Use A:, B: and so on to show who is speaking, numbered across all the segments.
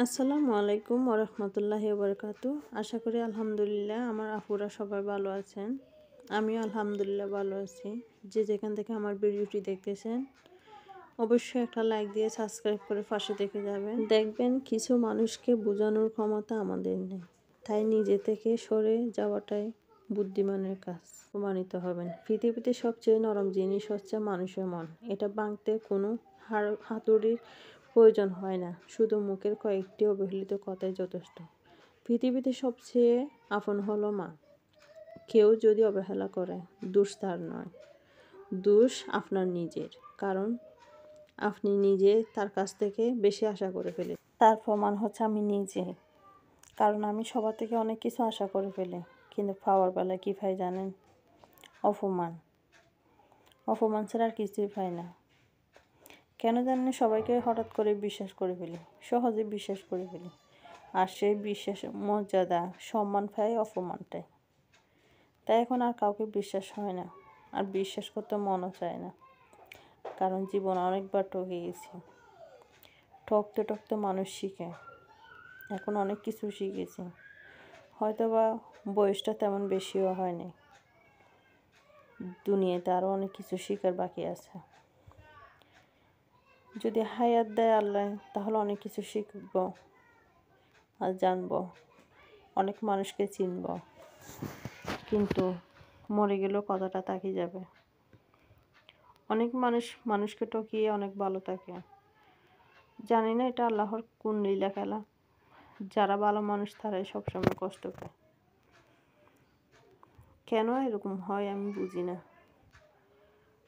A: আসসালামু আলাইকুম ওরহমতুল্লাহি ওবরকাতু। আশা করি আলহামদুলিল্লাহ আমার আপুরা সবাই ভালো আছেন। আমিও আলহামদুলিল্লাহ ভালো আছি। যে যেখান থেকে আমার ভিডিওটি দেখতেছেন অবশ্যই একটা লাইক দিয়ে সাবস্ক্রাইব করে পাশে থেকে যাবেন। দেখবেন কিছু মানুষকে বোঝানোর ক্ষমতা আমাদের নেই, তাই নিজে থেকে সরে যাওয়াটাই বুদ্ধিমানের কাজ প্রমাণিত হবেন। পৃথিবীতে সবচেয়ে নরম জিনিস হচ্ছে মানুষের মন। এটা ভাঙতে কোনো হাতুড়ির প্রয়োজন হয় না, শুধু মুখের কয়েকটি অবহেলিত কথাই যথেষ্ট। পৃথিবীতে সবচেয়ে আপন হলো মা। কেউ যদি অবহেলা করে, দোষ তার নয়, দোষ আপনার নিজের। কারণ আপনি নিজে তার কাছ থেকে বেশি আশা করে ফেলে। তার প্রমাণ হচ্ছে আমি নিজে। কারণ আমি সবার থেকে অনেক কিছু আশা করে ফেলি, কিন্তু পাওয়ার বেলায় কী পাই জানেন? অপমান। অপমান ছাড়া আর কিছুই পাই না। কেন জানেন? সবাইকে হঠাৎ করে বিশ্বাস করে ফেলি, সহজে বিশ্বাস করে ফেলি। আর সেই বিশ্বাস মর্যাদা সম্মান পাই অপমানটায়। তাই এখন আর কাউকে বিশ্বাস হয় না, আর বিশ্বাস করতে মনও চায় না। কারণ জীবন অনেকবার ঠকে গেছি। ঠকতে ঠকতে মানুষ শিখে। এখন অনেক কিছু শিখেছি। হয়তো বা বয়সটা তেমন বেশিও হয়নি। দুনিয়াতে আরও অনেক কিছু শেখার বাকি আছে। যদি হায়াত দেয় আল্লাহ, তাহলে অনেক কিছু শিখব আর জানব, অনেক মানুষকে চিনব। কিন্তু মরে গেলেও কথাটা তাকিয়ে যাবে। অনেক মানুষকে ঠকিয়ে অনেক ভালো থাকে। জানি না এটা আল্লাহর কোন লীলা খেলা। যারা ভালো মানুষ তারাই সবসময় কষ্ট পায়। কেন এরকম হয় আমি বুঝি না।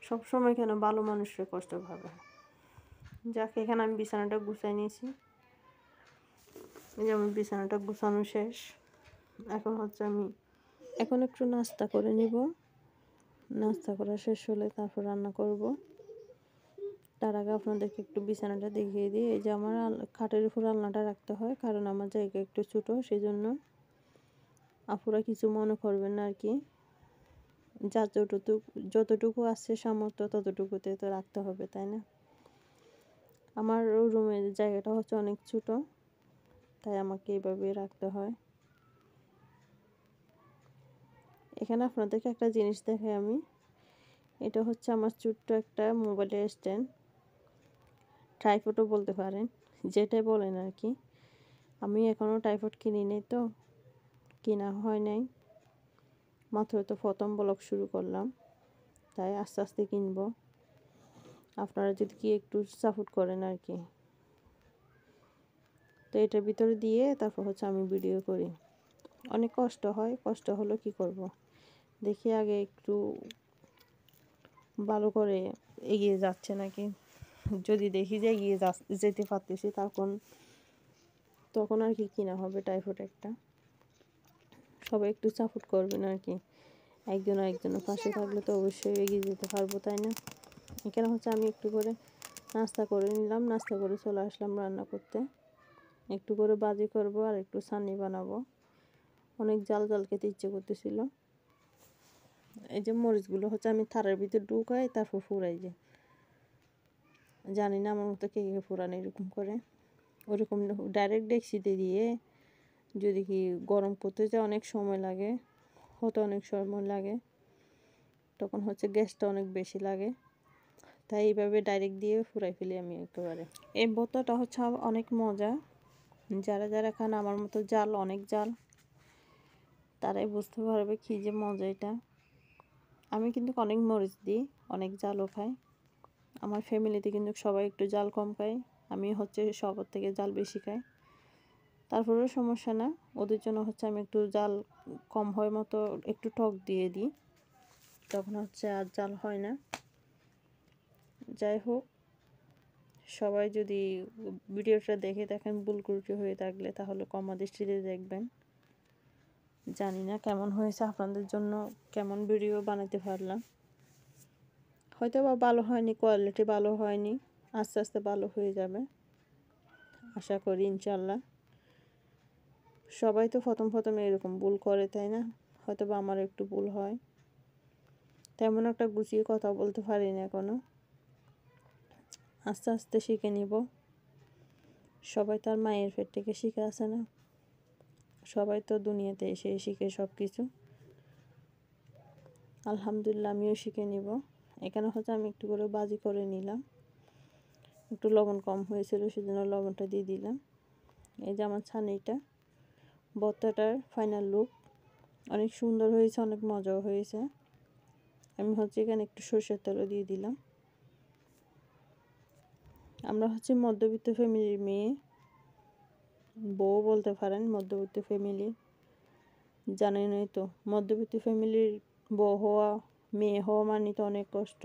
A: সবসময় কেন ভালো মানুষরা কষ্ট পাবে? যাক, এখানে আমি বিছানাটা গুছাই নিয়েছি। যেমন বিছানাটা গুছানো শেষ। এখন একটু নাস্তা করে নিব। নাস্তা করা শেষ হলে তারপর রান্না করব। তার আগে আপনাদেরকে একটু বিছানাটা দেখিয়ে দিই। এই যে আমার খাটের উপর আলনাটা রাখতে হয়, কারণ আমার জায়গা একটু ছোটো, সেই জন্য আপুরা কিছু মনে করবেন না আর কি। যার যতটুকু আছে সামর্থ্য ততটুকুতে তো রাখতে হবে, তাই না? আমার রুমের জায়গাটা হচ্ছে অনেক ছোটো, তাই আমাকে এইভাবে রাখতে হয়। এখানে আপনাদেরকে একটা জিনিস দেখাই আমি। এটা হচ্ছে আমার ছোট্ট একটা মোবাইলের স্ট্যান্ড, ট্রাইপডও বলতে পারেন, যেটাই বলেন আর কি। আমি এখনও ট্রাইপড কিনি নাই, তো কেনা হয় নাই, মাত্র তো প্রথম ব্লগ শুরু করলাম, তাই আস্তে আস্তে কিনবো। আপনারা যদি কি একটু সাপোর্ট করেন আর কি। তো এটার ভিতরে দিয়ে তারপর হচ্ছে আমি ভিডিও করি। অনেক কষ্ট হয়, কষ্ট হলো কি করব। দেখি আগে একটু ভালো করে এগিয়ে যাচ্ছে নাকি। যদি দেখি যে এগিয়ে যেতে পারতেছি, তখন আর কি কিনা হবে ট্রাইপড একটা। সবাই একটু সাপোর্ট করবেন আর কি। একজন আরেকজনের পাশে থাকলে তো অবশ্যই এগিয়ে যেতে পারবো, তাই না? এখানে হচ্ছে আমি একটু করে নাস্তা করে নিলাম, নাস্তা করে চলে আসলাম রান্না করতে। একটু করে ভাজি করব আর একটু সানি বানাবো। অনেক জাল জাল খেতে ইচ্ছে করতেছিল। এই যে মরিচগুলো হচ্ছে আমি থালার ভিতরে ঢুকাই, তারপর ফুরাই যে। জানি না আমার মতো কে কে ফুরান এরকম করে। ওরকম ডাইরেক্ট ডেকচিতে দিয়ে যদি কি গরম করতে যায় অনেক সময় লাগে, হতে অনেক সময় লাগে, তখন হচ্ছে গ্যাসটা অনেক বেশি লাগে। তাই এইভাবে ডাইরেক্ট দিয়ে ফুরাই ফেলি আমি একেবারে। এই ভর্তাটা হচ্ছে অনেক মজা। যারা যারা খান আমার মতো অনেক জাল, তারাই বুঝতে পারবে কী যে মজা এটা। আমি কিন্তু অনেক মরিচ দিই, অনেক জালও খাই। আমার ফ্যামিলিতে কিন্তু সবাই একটু জাল কম খায়, আমি হচ্ছে সবার থেকে জাল বেশি খাই। তারপরেও সমস্যা না, ওদের জন্য হচ্ছে আমি একটু জাল কম হয় মতো একটু টক দিয়ে দিই, তখন হচ্ছে আর জাল হয় না। যাই হোক, সবাই যদি ভিডিওটা দেখে দেখেন ভুল ত্রুটি হয়ে থাকলে তাহলে ক্ষমা দৃষ্টিতে দেখবেন। জানি না কেমন হয়েছে, আপনাদের জন্য কেমন ভিডিও বানাতে পারলাম। হয়তো বা ভালো হয়নি, কোয়ালিটি ভালো হয়নি, আস্তে আস্তে ভালো হয়ে যাবে আশা করি ইনশাল্লাহ। সবাই তো প্রথম এরকম ভুল করে, তাই না? হয়তো বা আমার একটু ভুল হয়, তেমন একটা গুছিয়ে কথা বলতে পারি না এখনো, আস্তে আস্তে শিখে নিব। সবাই তার মায়ের পেট থেকে শিখে আসে না, সবাই তো দুনিয়াতে এসে শিখে সব কিছু। আলহামদুলিল্লাহ আমিও শিখে নিব। এখানে হচ্ছে আমি একটু করে ভাজি করে নিলাম, একটু লবণ কম হয়েছিল সেজন্য লবণটা দিয়ে দিলাম। এই যে আমার ছানিটা, ভর্তাটার ফাইনাল লুক অনেক সুন্দর হয়েছে, অনেক মজাও হয়েছে। আমি হচ্ছে এখানে একটু সরষের তেলও দিয়ে দিলাম। আমরা হচ্ছে মধ্যবিত্ত ফ্যামিলির মেয়ে, বউ বলতে পারেন, মধ্যবিত্ত ফ্যামিলি। জানেনই তো মধ্যবিত্ত ফ্যামিলির বউ হওয়া, মেয়ে হওয়া মানে তো অনেক কষ্ট।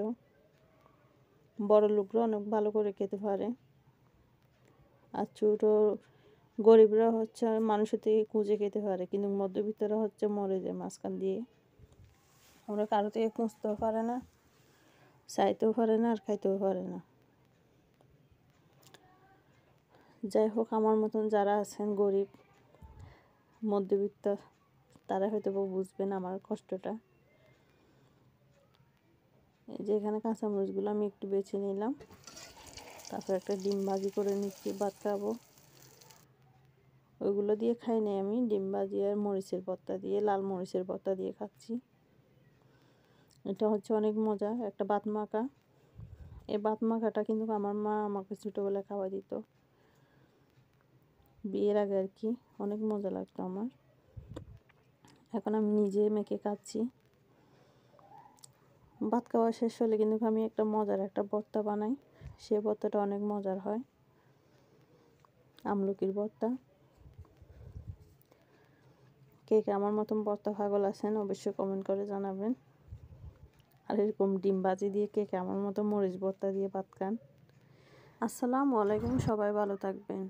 A: বড় লোকরা অনেক ভালো করে খেতে পারে, আর ছোটো গরিবরা হচ্ছে মানুষের থেকে খুঁজে খেতে পারে, কিন্তু মধ্যবিত্তরা হচ্ছে মরে যায় মাঝখান দিয়ে। আমরা কারো থেকে খুঁজতেও পারে না, চাইতেও পারে না, আর খাইতেও পারে না। যাই হোক, আমার মতন যারা আছেন গরিব মধ্যবিত্ত, তারা হয়তো বুঝবেন আমার কষ্টটা। এই যে এখানে কাঁচামরিচগুলো আমি একটু বেছে নিলাম, তারপর একটা ডিম ভাজি করে নিচ্ছি, ভাত খাবো। ওইগুলো দিয়ে খাই নাই আমি, ডিম ভাজি আর মরিচের ভর্তা দিয়ে, লাল মরিচের ভর্তা দিয়ে খাচ্ছি। এটা হচ্ছে অনেক মজা একটা ভাত মাখা। এই ভাত মাখাটা কিন্তু আমার মা আমাকে ছোটোবেলায় খাওয়া দিত, বিয়ের আগে আর কি। অনেক মজা লাগতো আমার। এখন আমি নিজে মেখে খাচ্ছি। ভাত খাওয়া শেষ হলে কিন্তু আমি একটা মজার একটা ভর্তা বানাই, সে ভর্তাটা অনেক মজার হয়, আমলকির ভর্তা। কে কে আমার মতন ভর্তা পাগল আছেন অবশ্যই কমেন্ট করে জানাবেন। আর এরকম ডিম ভাজি দিয়ে কে কে আমার মতো মরিচ ভর্তা দিয়ে ভাত খান। আসসালামু আলাইকুম, সবাই ভালো থাকবেন।